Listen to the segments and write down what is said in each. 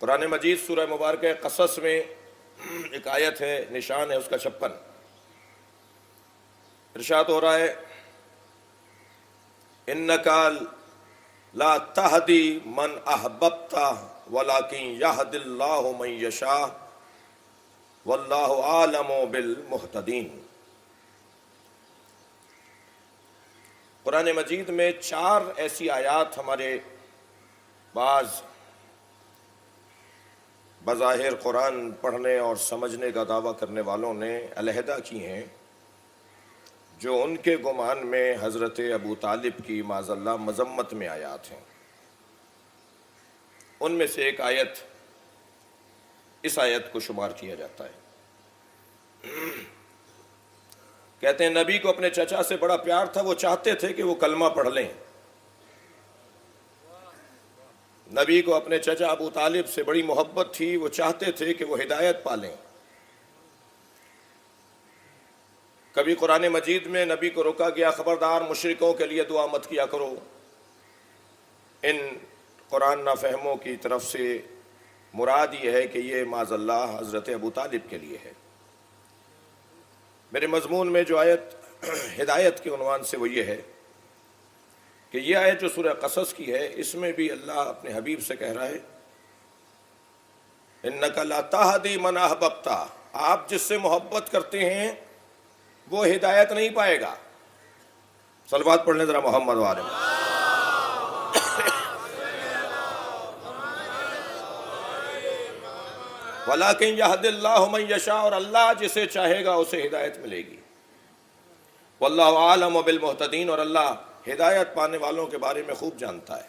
قرآن مجید سورہ مبارکہ قصص میں ایک آیت ہے، نشان ہے اس کا 56۔ ارشاد ہو رہا ہے اِنَّكَ لَا تَهْدِي مَنْ أَحْبَبْتَ وَلَكِنْ يَهْدِي اللَّهُ مَنْ يَشَاءُ وَاللَّهُ أَعْلَمُ بِالْمُهْتَدِينَ۔ قرآن مجید میں 4 ایسی آیات ہمارے بعض بظاہر قرآن پڑھنے اور سمجھنے کا دعویٰ کرنے والوں نے علیحدہ کی ہیں، جو ان کے گمان میں حضرت ابو طالب کی معاذ اللہ مذمت میں آیات ہیں۔ ان میں سے ایک آیت اس آیت کو شمار کیا جاتا ہے۔ کہتے ہیں نبی کو اپنے چچا سے بڑا پیار تھا، وہ چاہتے تھے کہ وہ کلمہ پڑھ لیں۔ نبی کو اپنے چچا ابو طالب سے بڑی محبت تھی، وہ چاہتے تھے کہ وہ ہدایت پالیں۔ کبھی قرآن مجید میں نبی کو روکا گیا، خبردار مشرکوں کے لیے دعا مت کیا کرو۔ ان قرآن نافہموں کی طرف سے مراد یہ ہے کہ یہ معاذ اللہ حضرت ابو طالب کے لیے ہے۔ میرے مضمون میں جو آیت ہدایت کے عنوان سے وہ یہ ہے کہ یہ آیت جو سورہ قصص کی ہے، اس میں بھی اللہ اپنے حبیب سے کہہ رہا ہے اِنَّكَ لَا تَهْدِي مَنْ أَحْبَبْتَ، آپ جس سے محبت کرتے ہیں وہ ہدایت نہیں پائے گا۔ صلوات پڑھنے ذرا محمد وآلہ محمد۔ وَلَكِنْ يَهْدِي اللَّهُ مَنْ يَشَاءُ، اور اللہ جسے چاہے گا اسے ہدایت ملے گی۔ وَاللَّهُ أَعْلَمُ بِالْمُهْتَدِينَ، اور اللہ ہدایت پانے والوں کے بارے میں خوب جانتا ہے۔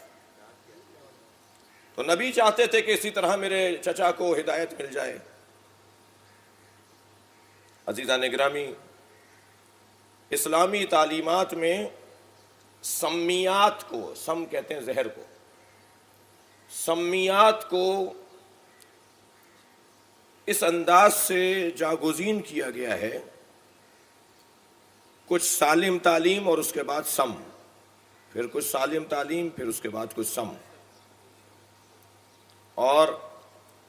تو نبی چاہتے تھے کہ اسی طرح میرے چچا کو ہدایت مل جائے۔ عزیزان گرامی، اسلامی تعلیمات میں سمیات کو، سم کہتے ہیں زہر کو، سمیات کو اس انداز سے جاگزین کیا گیا ہے، کچھ سالم تعلیم اور اس کے بعد سم، پھر کچھ سالم تعلیم، پھر اس کے بعد کچھ سم، اور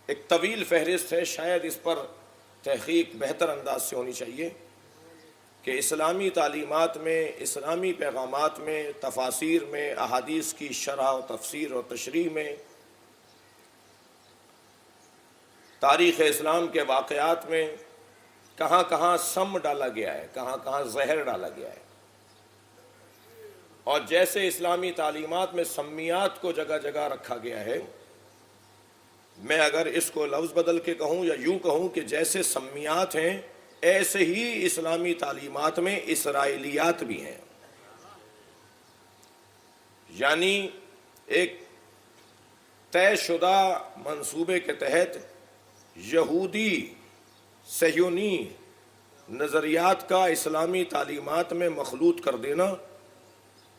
ایک طویل فہرست ہے۔ شاید اس پر تحقیق بہتر انداز سے ہونی چاہیے کہ اسلامی تعلیمات میں، اسلامی پیغامات میں، تفاسیر میں، احادیث کی شرح و تفسیر اور تشریح میں، تاریخ اسلام کے واقعات میں کہاں کہاں سم ڈالا گیا ہے، کہاں کہاں زہر ڈالا گیا ہے۔ اور جیسے اسلامی تعلیمات میں سمیات کو جگہ جگہ رکھا گیا ہے، میں اگر اس کو لفظ بدل کے کہوں یا یوں کہوں کہ جیسے سمیات ہیں، ایسے ہی اسلامی تعلیمات میں اسرائیلیات بھی ہیں۔ یعنی ایک طے شدہ منصوبے کے تحت یہودی صہیونی نظریات کا اسلامی تعلیمات میں مخلوط کر دینا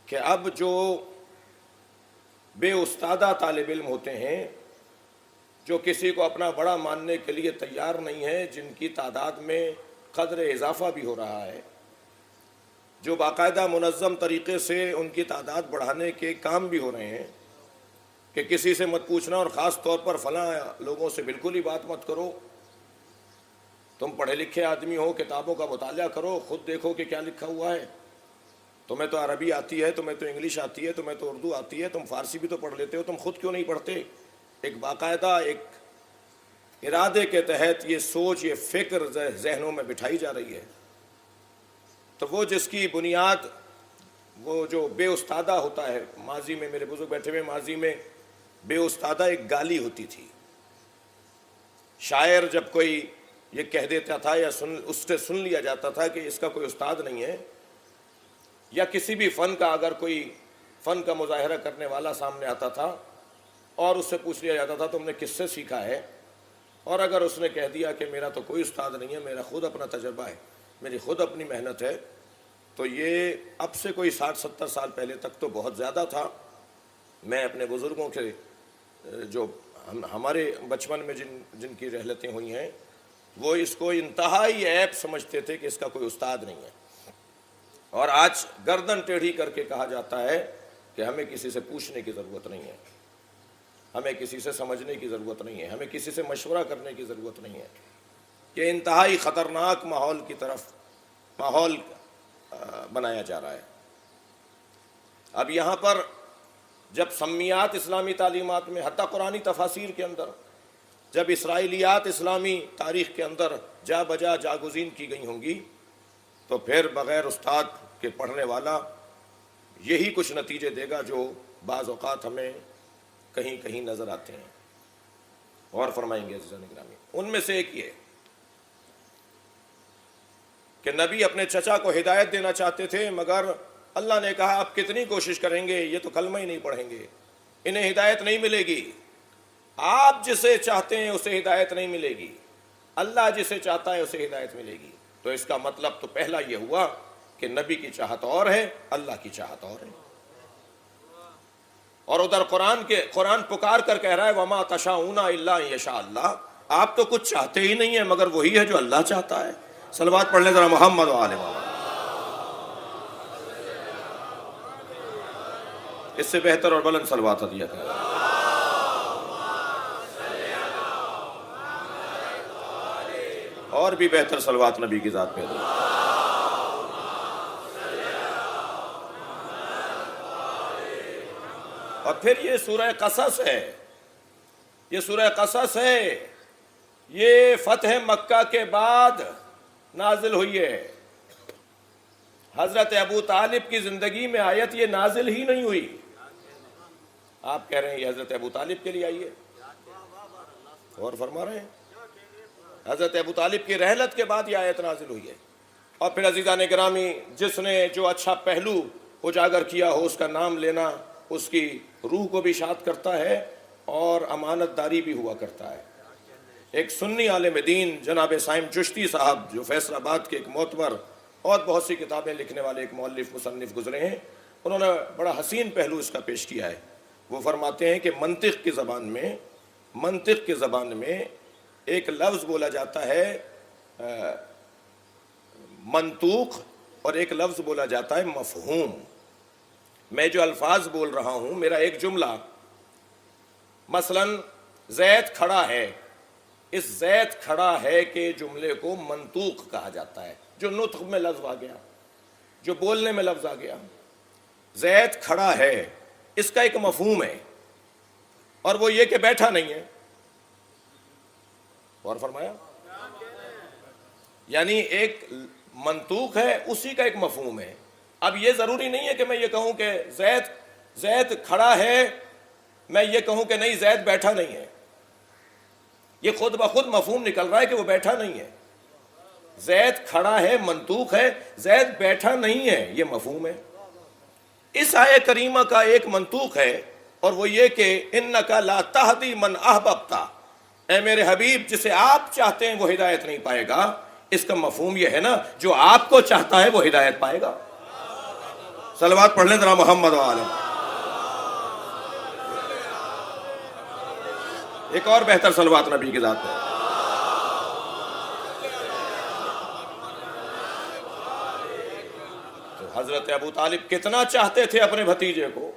کہ اب جو بے استادہ طالب علم ہوتے ہیں، جو کسی کو اپنا بڑا ماننے کے لیے تیار نہیں ہے، جن کی تعداد میں قدر اضافہ بھی ہو رہا ہے، جو باقاعدہ منظم طریقے سے ان کی تعداد بڑھانے کے کام بھی ہو رہے ہیں کہ کسی سے مت پوچھنا، اور خاص طور پر فلاں لوگوں سے بالکل ہی بات مت کرو، تم پڑھے لکھے آدمی ہو، کتابوں کا مطالعہ کرو، خود دیکھو کہ کیا لکھا ہوا ہے، تمہیں تو عربی آتی ہے، تمہیں تو انگلش آتی ہے، تمہیں تو اردو آتی ہے، تم فارسی بھی تو پڑھ لیتے ہو، تم خود کیوں نہیں پڑھتے؟ ایک باقاعدہ ایک ارادے کے تحت یہ سوچ، یہ فکر ذہنوں میں بٹھائی جا رہی ہے۔ تو وہ جس کی بنیاد، وہ جو بے استادہ ہوتا ہے، ماضی میں میرے بزرگ بیٹھے ہوئے، ماضی میں بے استادہ ایک گالی ہوتی تھی۔ شاعر جب کوئی یہ کہہ دیتا تھا یا اس سے سن لیا جاتا تھا کہ اس کا کوئی استاد نہیں ہے، یا کسی بھی فن کا اگر کوئی فن کا مظاہرہ کرنے والا سامنے آتا تھا اور اس سے پوچھ لیا جاتا تھا تم نے کس سے سیکھا ہے، اور اگر اس نے کہہ دیا کہ میرا تو کوئی استاد نہیں ہے، میرا خود اپنا تجربہ ہے، میری خود اپنی محنت ہے، تو یہ اب سے کوئی 60-70 سال پہلے تک تو بہت زیادہ تھا۔ میں اپنے بزرگوں کے جو ہمارے بچپن میں جن کی رحلتیں ہوئی ہیں، وہ اس کو انتہائی عیب سمجھتے تھے کہ اس کا کوئی استاد نہیں ہے، اور آج گردن ٹیڑھی کر کے کہا جاتا ہے کہ ہمیں کسی سے پوچھنے کی ضرورت نہیں ہے۔ ہمیں کسی سے سمجھنے کی ضرورت نہیں ہے، ہمیں کسی سے مشورہ کرنے کی ضرورت نہیں ہے کہ انتہائی خطرناک ماحول کی طرف ماحول بنایا جا رہا ہے۔ اب یہاں پر جب سمیات اسلامی تعلیمات میں، حتیٰ قرآنی تفاسیر کے اندر، جب اسرائیلیات اسلامی تاریخ کے اندر جا بجا جاگزین کی گئی ہوں گی، تو پھر بغیر استاد کے پڑھنے والا یہی کچھ نتیجے دے گا جو بعض اوقات ہمیں کہیں کہیں نظر آتے ہیں۔ اور فرمائیں گے عزیزان گرامی، ان میں سے ایک یہ کہ نبی اپنے چچا کو ہدایت دینا چاہتے تھے، مگر اللہ نے کہا آپ کتنی کوشش کریں گے، یہ تو کلمہ ہی نہیں پڑھیں گے، انہیں ہدایت نہیں ملے گی۔ آپ جسے چاہتے ہیں اسے ہدایت نہیں ملے گی، اللہ جسے چاہتا ہے اسے ہدایت ملے گی۔ تو اس کا مطلب تو پہلا یہ ہوا کہ نبی کی چاہت اور ہے، اللہ کی چاہت اور ہے۔ اور ادھر قرآن پکار کر کہہ رہا ہے وَمَا تَشَاءُونَ إِلَّا أَن يَشَاءَ اللَّهُ، آپ تو کچھ چاہتے ہی نہیں ہیں مگر وہی ہے جو اللہ چاہتا ہے۔ صلوات پڑھ لیں ذرا محمد و آل محمد۔ اس سے بہتر اور بلند صلوات عطیہ کریں۔ اور بھی بہتر صلوات نبی کی ذات پہ دیں۔ اور پھر یہ سورہ قصص ہے، یہ سورہ قصص ہے، یہ فتح مکہ کے بعد نازل ہوئی ہے۔ حضرت ابو طالب کی زندگی میں آیت یہ نازل ہی نہیں ہوئی۔ آپ کہہ رہے ہیں یہ حضرت ابو طالب کے لیے آئی ہے، اور فرما رہے ہیں حضرت ابو طالب کی رحلت کے بعد یہ آیت نازل ہوئی ہے۔ اور پھر عزیزان گرامی، جس نے جو اچھا پہلو اجاگر کیا ہو اس کا نام لینا اس کی روح کو بھی شاد کرتا ہے اور امانت داری بھی ہوا کرتا ہے۔ ایک سنی عالم دین جناب سائم چشتی صاحب، جو فیصل آباد کے ایک معتبر اور بہت سی کتابیں لکھنے والے ایک مؤلف مصنف گزرے ہیں، انہوں نے بڑا حسین پہلو اس کا پیش کیا ہے۔ وہ فرماتے ہیں کہ منطق کی زبان میں ایک لفظ بولا جاتا ہے منطوق، اور ایک لفظ بولا جاتا ہے مفہوم۔ میں جو الفاظ بول رہا ہوں، میرا ایک جملہ مثلا زید کھڑا ہے، اس زید کھڑا ہے کہ جملے کو منطوق کہا جاتا ہے، جو نطق میں لفظ آ گیا، جو بولنے میں لفظ آ گیا۔ زید کھڑا ہے، اس کا ایک مفہوم ہے، اور وہ یہ کہ بیٹھا نہیں ہے۔ اور فرمایا یعنی ایک منطوق ہے، اسی کا ایک مفہوم ہے۔ اب یہ ضروری نہیں ہے کہ میں یہ کہوں کہ زید کھڑا ہے، میں یہ کہوں کہ نہیں زید بیٹھا نہیں ہے۔ یہ خود بخود مفہوم نکل رہا ہے کہ وہ بیٹھا نہیں ہے۔ زید کھڑا ہے منطوق ہے، زید بیٹھا نہیں ہے یہ مفہوم ہے۔ اس آیہ کریمہ کا ایک منطوق ہے، اور وہ یہ کہ اِنَّكَ لَا تَهْدِي مَنْ أَحْبَبْتَ، اے میرے حبیب جسے آپ چاہتے ہیں وہ ہدایت نہیں پائے گا۔ اس کا مفہوم یہ ہے نا، جو آپ کو چاہتا ہے وہ ہدایت پائے گا۔ صلوات پڑھ لیں ذرا محمد و آل محمد۔ ایک اور بہتر صلوات نبی کی ذات پہ۔ تو حضرت ابو طالب کتنا چاہتے تھے اپنے بھتیجے کو،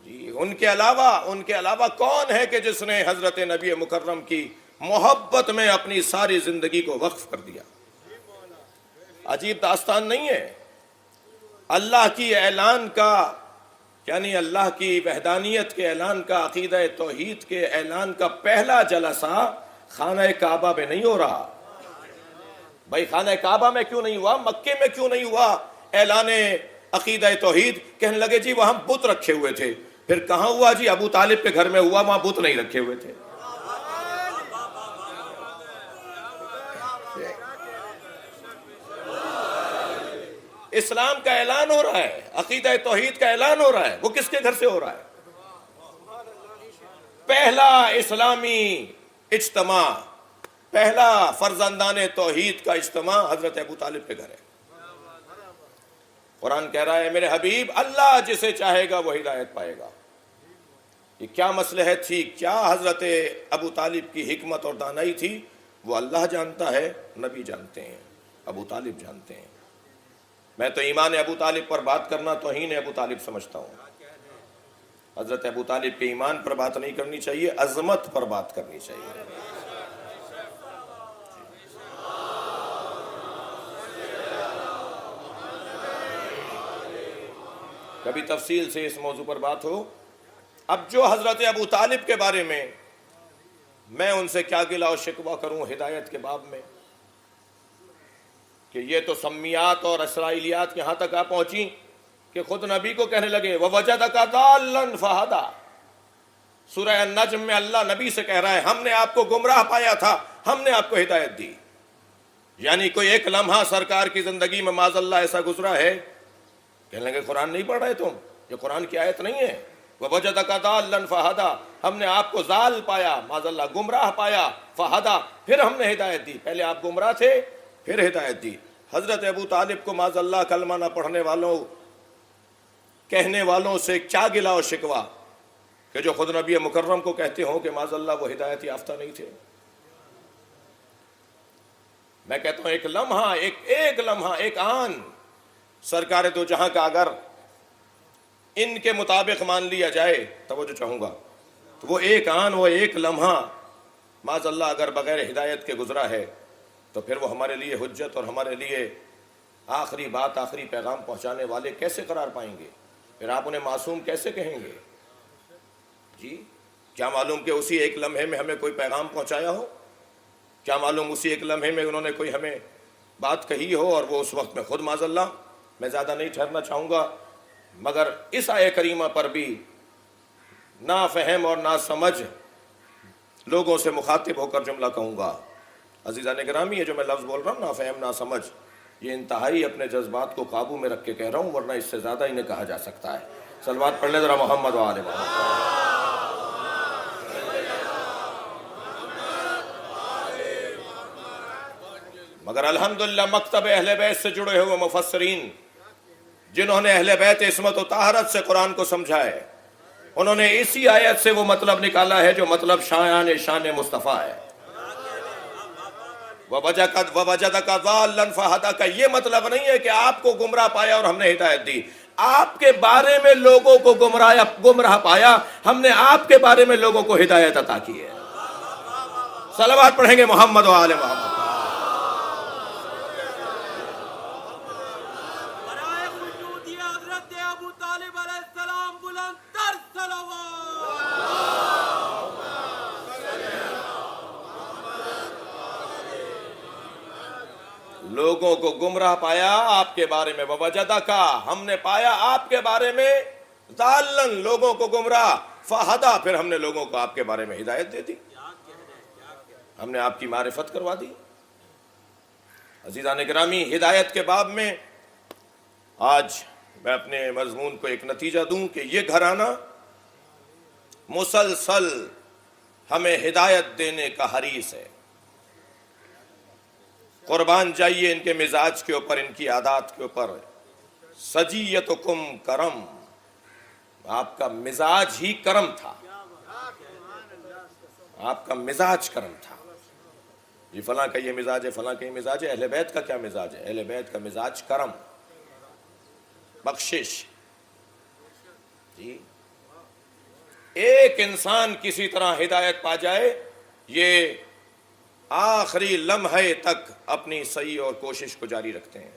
جی ان کے علاوہ کون ہے کہ جس نے حضرت نبی مکرم کی محبت میں اپنی ساری زندگی کو وقف کر دیا۔ عجیب داستان نہیں ہے؟ اللہ کی اعلان کا، یعنی اللہ کی وحدانیت کے اعلان کا، عقیدہ توحید کے اعلان کا پہلا جلسہ خانہ کعبہ میں نہیں ہو رہا۔ بھائی خانہ کعبہ میں کیوں نہیں ہوا، مکے میں کیوں نہیں ہوا اعلان عقیدہ توحید؟ کہنے لگے جی وہاں بت رکھے ہوئے تھے۔ پھر کہاں ہوا؟ جی ابو طالب کے گھر میں ہوا، وہاں بت نہیں رکھے ہوئے تھے۔ اسلام کا اعلان ہو رہا ہے، عقیدہ توحید کا اعلان ہو رہا ہے، وہ کس کے گھر سے ہو رہا ہے؟ پہلا اسلامی اجتماع، پہلا فرزندان توحید کا اجتماع حضرت ابو طالب کے گھر ہے۔ قرآن کہہ رہا ہے میرے حبیب اللہ جسے چاہے گا وہ ہدایت پائے گا۔ یہ کیا مصلحت تھی، کیا حضرت ابو طالب کی حکمت اور دانائی تھی، وہ اللہ جانتا ہے، نبی جانتے ہیں، ابو طالب جانتے ہیں۔ میں تو ایمان ابو طالب پر بات کرنا توہین ابو طالب سمجھتا ہوں۔ حضرت ابو طالب کے ایمان پر بات نہیں کرنی چاہیے، عظمت پر بات کرنی چاہیے۔ کبھی تفصیل سے اس موضوع پر بات ہو۔ اب جو حضرت ابو طالب کے بارے میں ان سے کیا گلہ و شکوہ کروں ہدایت کے باب میں، کہ یہ تو سمیات اور اسرائیلیات یہاں تک آ پہنچی کہ خود نبی کو کہنے لگے وَوَجَدَكَ ضَالًّا فَهَدَىٰ۔ سورہ النجم میں اللہ نبی سے کہہ رہا ہے ہم نے آپ کو گمراہ پایا تھا، ہم نے آپ کو ہدایت دی۔ یعنی کوئی ایک لمحہ سرکار کی زندگی میں معاذ اللہ ایسا گزرا ہے، کہنے لگے قرآن نہیں پڑھ رہے تم، یہ قرآن کی آیت نہیں ہے۔ وَوَجَدَكَ ضَالًّا فَهَدَىٰ، ہم نے آپ کو ضال پایا، معاذ اللہ گمراہ پایا، فَهَدَىٰ، پھر ہم نے ہدایت دی۔ پہلے آپ گمراہ تھے، پھر ہدایت دی۔ حضرت ابو طالب کو معاذ اللہ کلمہ نہ پڑھنے والوں، کہنے والوں سے کیا گلہ و شکوہ کہ جو خود نبی مکرم کو کہتے ہوں کہ معاذ اللہ وہ ہدایت یافتہ نہیں تھے۔ میں کہتا ہوں ایک لمحہ ایک آن سرکار دو جہاں کا اگر ان کے مطابق مان لیا جائے، توجہ چاہوں گا، تو وہ ایک آن، وہ ایک لمحہ معاذ اللہ اگر بغیر ہدایت کے گزرا ہے تو پھر وہ ہمارے لیے حجت اور ہمارے لیے آخری بات، آخری پیغام پہنچانے والے کیسے قرار پائیں گے؟ پھر آپ انہیں معصوم کیسے کہیں گے؟ جی کیا معلوم کہ اسی ایک لمحے میں ہمیں کوئی پیغام پہنچایا ہو؟ کیا معلوم اسی ایک لمحے میں انہوں نے کوئی ہمیں بات کہی ہو اور وہ اس وقت میں خود معاذ اللہ، میں زیادہ نہیں ٹھہرنا چاہوں گا، مگر اس آیہ کریمہ پر بھی نافہم اور ناسمجھ لوگوں سے مخاطب ہو کر جملہ کہوں گا۔ عزیزان گرامی، یہ جو میں لفظ بول رہا ہوں نافہم ناسمجھ، یہ انتہائی اپنے جذبات کو قابو میں رکھ کے کہہ رہا ہوں، ورنہ اس سے زیادہ انہیں کہا جا سکتا ہے۔ صلوات پڑھ لیں ذرا محمد و آل محمد۔ مگر الحمدللہ مکتب اہل بیت سے جڑے ہوئے مفسرین جنہوں نے اہل بیت عصمت و طہارت سے قرآن کو سمجھا ہے، انہوں نے اسی آیت سے وہ مطلب نکالا ہے جو مطلب شان مصطفیٰ ہے۔ وَوَجَدَكَ ضَالًّا فَهَدَىٰ کا یہ مطلب نہیں ہے کہ آپ کو گمراہ پایا اور ہم نے ہدایت دی۔ آپ کے بارے میں لوگوں کو گمراہ پایا، ہم نے آپ کے بارے میں لوگوں کو ہدایت عطا کی ہے۔ صلوات پڑھیں گے محمد و آل محمد۔ لوگوں کو گمراہ پایا آپ کے بارے میں، وَوَجَدَكَ ہم نے پایا آپ کے بارے میں، ضَالًّا لوگوں کو گمراہ، فَهَدَىٰ پھر ہم نے لوگوں کو آپ کے بارے میں ہدایت دے دی، ہم نے آپ کی معرفت کروا دی۔ عزیزان گرامی، ہدایت کے باب میں آج میں اپنے مضمون کو ایک نتیجہ دوں کہ یہ گھرانہ مسلسل ہمیں ہدایت دینے کا حریص ہے۔ قربان جائیے ان کے مزاج کے اوپر، ان کی عادات کے اوپر۔ سجیتکم کرم، آپ کا مزاج ہی کرم تھا، آپ کا مزاج کرم تھا۔ جی فلاں کا یہ مزاج ہے، فلاں کا یہ مزاج ہے۔ اہل بیت کا کیا مزاج ہے؟ اہل بیت کا مزاج کرم، بخشش۔ جی ایک انسان کسی طرح ہدایت پا جائے، یہ آخری لمحے تک اپنی سعی اور کوشش کو جاری رکھتے ہیں۔